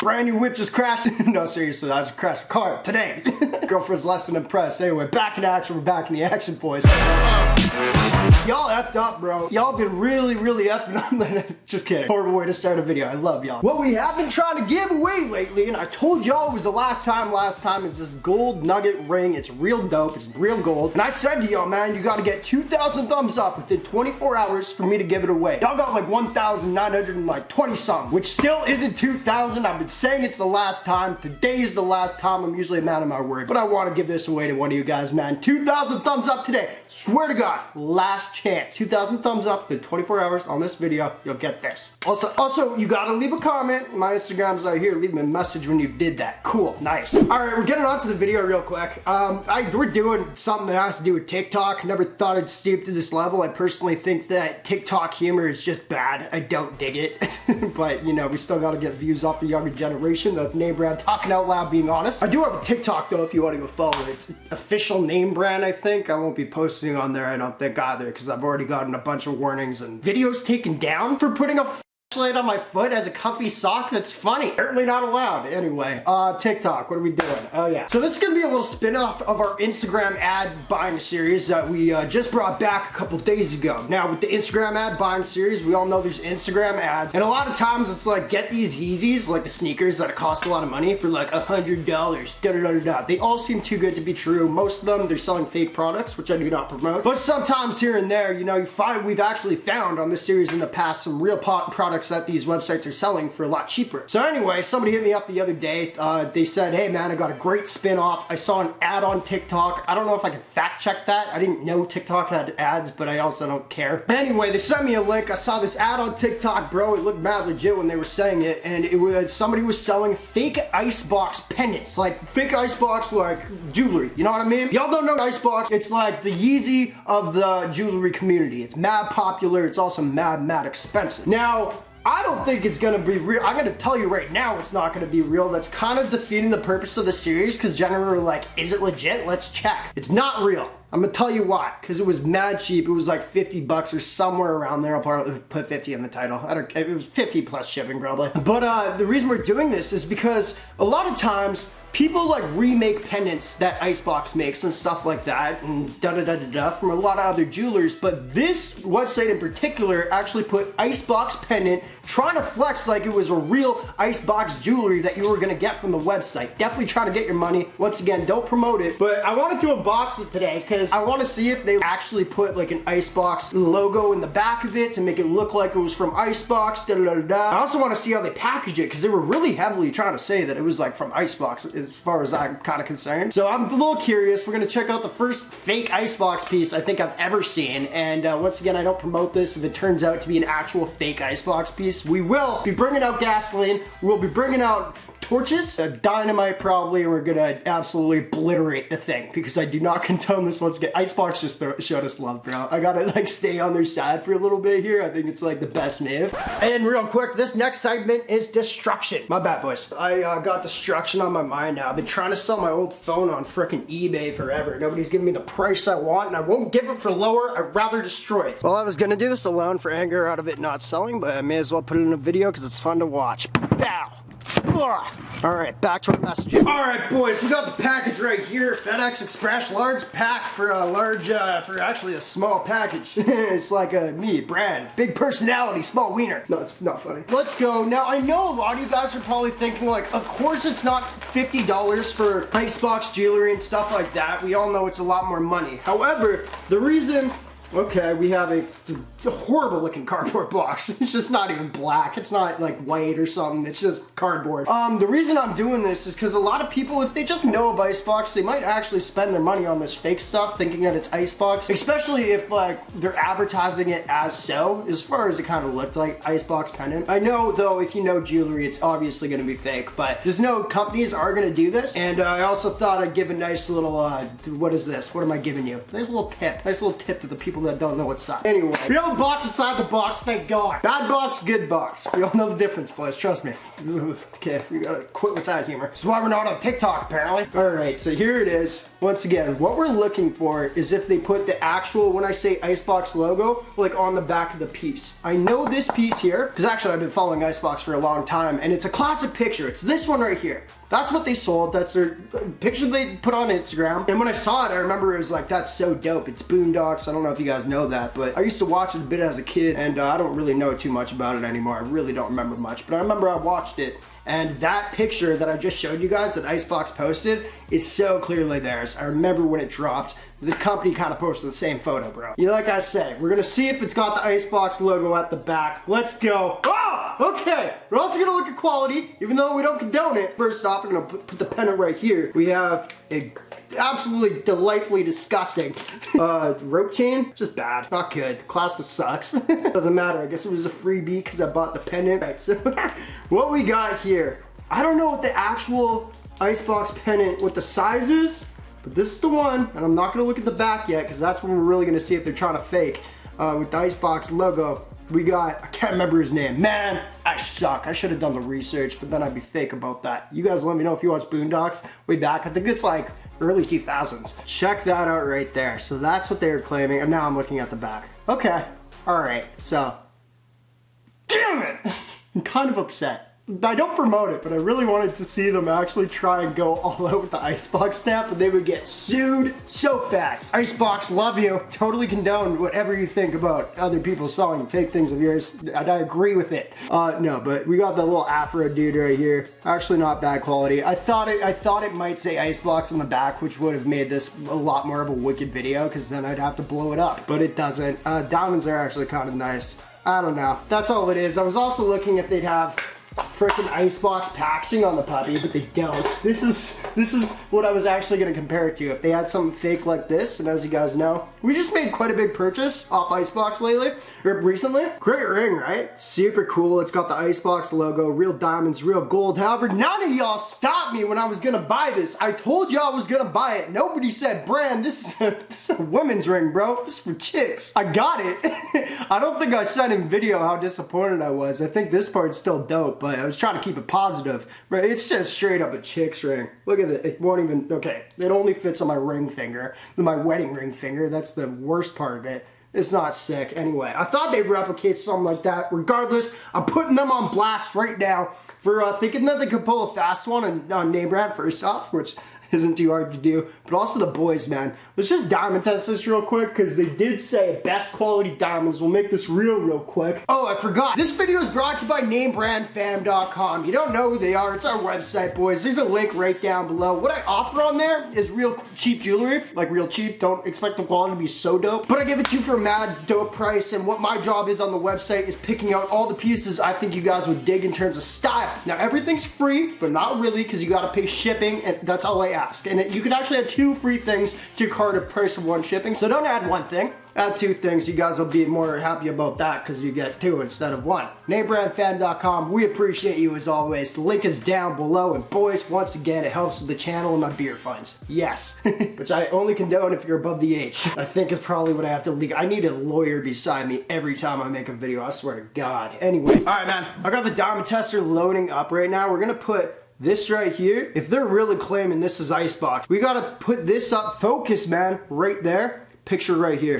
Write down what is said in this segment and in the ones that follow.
brand new whip just crashed. No, seriously, I just crashed a car today. Girlfriend's less than impressed. Anyway, back in action. We're back in the action, boys. Y'all effed up, bro. Y'all been really effing up. Just kidding. Horrible way to start a video. I love y'all. What we have been trying to give away lately, and I told y'all it was the last time, is this gold nugget ring. It's real dope. It's real gold. And I said to y'all, man, you gotta get 2,000 thumbs up within 24 hours for me to give it away. Y'all got like 1,920 something, which still isn't 2,000. I've been saying it's the last time. Today is the last time. I'm usually a man of my word, but I want to give this away to one of you guys, man. 2,000 thumbs up today. Swear to God, last chance. 2,000 thumbs up within 24 hours on this video. You'll get this. Also, you gotta leave a comment. My Instagram's right here. Leave me a message when you did that. Cool, nice. All right, we're getting on to the video real quick. We're doing something that has to do with TikTok. Never thought I'd stoop to this level. I personally think that TikTok humor is just bad. I don't dig it. But, you know, we still gotta get views off the younger generation. That's NameBran talking out loud, being honest. I do have a TikTok, though, if you want to go follow it. It's official NameBran, I think. I won't be posting on there, I don't think, either, because I've already gotten a bunch of warnings and videos taken down for putting a flashlight on my foot as a comfy sock. That's funny. Apparently not allowed. Anyway, TikTok, what are we doing? Oh yeah. So this is gonna be a little spin-off of our Instagram ad buying series that we just brought back a couple days ago. Now with the Instagram ad buying series, we all know there's Instagram ads, and a lot of times it's like, get these Yeezys, like the sneakers that cost a lot of money, for like $100. Da-da-da-da-da. They all seem too good to be true. Most of them, they're selling fake products, which I do not promote. But sometimes here and there, you know, we've actually found on this series in the past some real products that these websites are selling for a lot cheaper. So anyway, somebody hit me up the other day. They said, hey man, I got a great spin-off. I saw an ad on TikTok. I don't know if I can fact check that. I didn't know TikTok had ads, but I also don't care. Anyway, they sent me a link. I saw this ad on TikTok, bro. It looked mad legit when they were saying it, and it was somebody was selling fake ICEBOX pendants, like fake ICEBOX like jewelry. You know what I mean? Y'all don't know ICEBOX. It's like the Yeezy of the jewelry community. It's mad popular. It's also mad expensive. Now, I don't think it's gonna be real. I'm gonna tell you right now it's not gonna be real. That's kind of defeating the purpose of the series, because generally we're like, is it legit? Let's check. It's not real. I'm gonna tell you why, because it was mad cheap. It was like 50 bucks or somewhere around there. I'll probably put 50 in the title. It was 50 plus shipping probably. But the reason we're doing this is because a lot of times people like remake pendants that ICEBOX makes and stuff like that, and from a lot of other jewelers. But this website in particular actually put ICEBOX pendant, trying to flex like it was a real ICEBOX jewelry that you were gonna get from the website. Definitely trying to get your money. Once again, don't promote it, but I wanted to unbox it today because I want to see if they actually put like an ICEBOX logo in the back of it to make it look like it was from ICEBOX. I also want to see how they package it, because they were really heavily trying to say that it was like from ICEBOX, as far as I'm kind of concerned. So I'm a little curious. We're gonna check out the first fake ICEBOX piece I think I've ever seen, and once again, I don't promote this. If it turns out to be an actual fake ICEBOX piece, we will be bringing out gasoline. We'll be bringing out torches, dynamite probably, and we're gonna absolutely obliterate the thing, because I do not condone this. Once again, ICEBOX just showed us love, bro. I gotta like stay on their side for a little bit here. I think it's like the best move. And real quick, this next segment is destruction. My bad, boys. I got destruction on my mind now. I've been trying to sell my old phone on frickin' eBay forever. Nobody's giving me the price I want, and I won't give it for lower. I'd rather destroy it. Well, I was gonna do this alone for anger out of it not selling, but I may as well put it in a video because it's fun to watch. Bow. Alright, back to the messaging. Alright boys, we got the package right here. FedEx Express large pack for a large, for actually a small package. It's like a me, brand. Big personality, small wiener. No, it's not funny. Let's go. Now, I know a lot of you guys are probably thinking like, of course it's not $50 for ICEBOX jewelry and stuff like that. We all know it's a lot more money. However, the reason... Okay, we have a horrible looking cardboard box. It's just not even black. It's not like white or something. It's just cardboard. The reason I'm doing this is because a lot of people, if they just know of ICEBOX, they might actually spend their money on this fake stuff thinking that it's ICEBOX, especially if like they're advertising it as so, as far as it kind of looked like ICEBOX pendant. I know though, if you know jewelry, it's obviously going to be fake, but just know companies are going to do this. And I also thought I'd give a nice little, what is this? What am I giving you? Nice little tip. Nice little tip to the people that don't know what's up. Anyway, we have a box inside the box, thank God. Bad box, good box. We all know the difference, boys, trust me. Okay, we gotta quit with that humor. That's why we're not on TikTok, apparently. All right, so here it is. Once again, what we're looking for is if they put the actual, when I say ICEBOX logo, like on the back of the piece. I know this piece here, because actually I've been following ICEBOX for a long time, and it's a classic picture. It's this one right here. That's what they sold. That's their picture they put on Instagram. And when I saw it, I remember it was like, that's so dope. It's Boondocks. I don't know if you guys know that, but I used to watch it a bit as a kid, and I don't really know too much about it anymore. I really don't remember much, but I remember I watched it. And that picture that I just showed you guys that ICEBOX posted is so clearly theirs. I remember when it dropped. This company kind of posted the same photo, bro. You know, like I said, we're gonna see if it's got the ICEBOX logo at the back. Let's go. Oh, okay. We're also gonna look at quality, even though we don't condone it. First off, we're gonna put the pennant right here. We have a absolutely delightfully disgusting rope chain. Just bad, not good. The clasp sucks. Doesn't matter, I guess it was a freebie because I bought the pennant. Right, so what we got here, I don't know what the actual ICEBOX pennant, what the size is, but this is the one, and I'm not gonna look at the back yet because that's when we're really gonna see if they're trying to fake. With the ICEBOX logo, we got, I can't remember his name. Man, I suck. I should have done the research, but then I'd be fake about that. You guys let me know if you watch Boondocks way back. I think it's like early 2000s. Check that out right there. So that's what they were claiming, and now I'm looking at the back. Okay, all right, so, damn it! I'm kind of upset. I don't promote it, but I really wanted to see them actually try and go all out with the ICEBOX stamp, and they would get sued so fast. ICEBOX, love you. Totally condone whatever you think about other people selling fake things of yours. I agree with it. No, but we got the little Afro dude right here. Actually not bad quality. I thought it might say ICEBOX on the back, which would have made this a lot more of a wicked video, because then I'd have to blow it up, but it doesn't. Diamonds are actually kind of nice. I don't know. That's all it is. I was also looking if they'd have freaking ICEBOX packaging on the puppy, but they don't. This is what I was actually gonna compare it to. If they had something fake like this, and as you guys know, we just made quite a big purchase off ICEBOX lately, or recently. Great ring, right? Super cool. It's got the ICEBOX logo, real diamonds, real gold. However, none of y'all stopped me when I was gonna buy this. I told y'all I was gonna buy it. Nobody said, Brand, this is a women's ring, bro. This is for chicks. I got it. I don't think I said in video how disappointed I was. I think this part's still dope, but I was trying to keep it positive. But it's just straight up a chick's ring. Look at it. It won't even, okay, it only fits on my ring finger, my wedding ring finger. That's the worst part of it. It's not sick. Anyway, I thought they'd replicate something like that. Regardless, I'm putting them on blast right now for thinking that they could pull a fast one on NameBran first off, which isn't too hard to do, but also the boys, man. Let's just diamond test this real quick, because they did say best quality diamonds. We'll make this real quick. Oh, I forgot. This video is brought to you by NameBranFam.com. You don't know who they are, it's our website, boys. There's a link right down below. What I offer on there is real cheap jewelry, like real cheap. Don't expect the quality to be so dope, but I give it to you for a mad dope price, and what my job is on the website is picking out all the pieces I think you guys would dig in terms of style. Now, everything's free, but not really, because you gotta pay shipping, and that's all I ask. And you can actually add 2 free things to your cart at price of 1 shipping. So don't add 1 thing, add 2 things. You guys will be more happy about that because you get 2 instead of 1. NameBranFan.com, we appreciate you as always. The link is down below. And boys, once again, it helps with the channel and my beer funds. Yes, which I only condone if you're above the age. I think is probably what I have to leak. I need a lawyer beside me every time I make a video, I swear to God. Anyway, all right, man, I got the diamond tester loading up right now. We're gonna put this right here. If they're really claiming this is ICEBOX, we gotta put this up, focus, man, right there. Picture right here.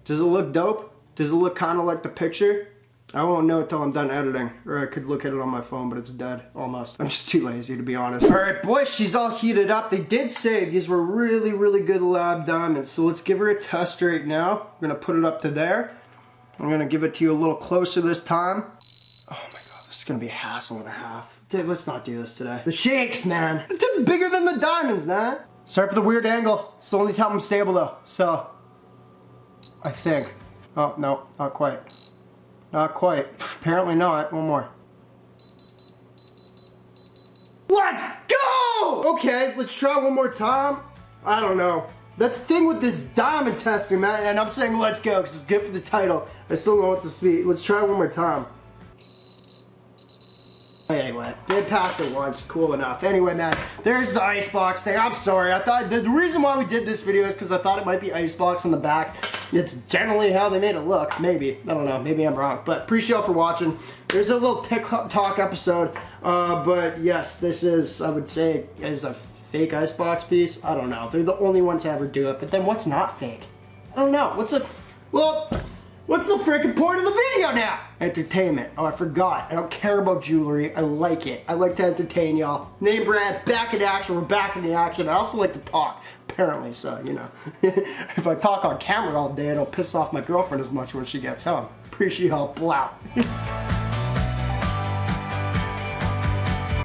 Does it look dope? Does it look kind of like the picture? I won't know until I'm done editing, or I could look at it on my phone, but it's dead, almost. I'm just too lazy, to be honest. All right, boys, she's all heated up. They did say these were really good lab diamonds, so let's give her a test right now. I'm gonna put it up to there. I'm gonna give it to you a little closer this time. Oh my God, this is gonna be a hassle and a half. Dude, let's not do this today. The shakes, man. The tip's bigger than the diamonds, man. Sorry for the weird angle. It's the only time I'm stable though, so I think. Oh, no, not quite. Not quite. Apparently not. One more. Let's go! Okay, let's try one more time. I don't know. That's the thing with this diamond tester, man, and I'm saying let's go because it's good for the title. I still don't know what to speak. Let's try one more time. Anyway, did pass it once, cool enough. Anyway, man, there's the ICEBOX thing. I'm sorry, I thought the reason why we did this video is because I thought it might be ICEBOX on the back. It's generally how they made it look. Maybe. I don't know. Maybe I'm wrong. But appreciate y'all for watching. There's a little TikTok episode. But yes, this is, I would say, is a fake ICEBOX piece. I don't know. They're the only one to ever do it. But then what's not fake? I don't know. What's the freaking point of the video now? Entertainment. Oh, I forgot. I don't care about jewelry. I like it. I like to entertain y'all. NameBran, back in action. We're back in the action. I also like to talk, apparently. So, you know, if I talk on camera all day, I don't piss off my girlfriend as much when she gets home. Appreciate y'all. Blow.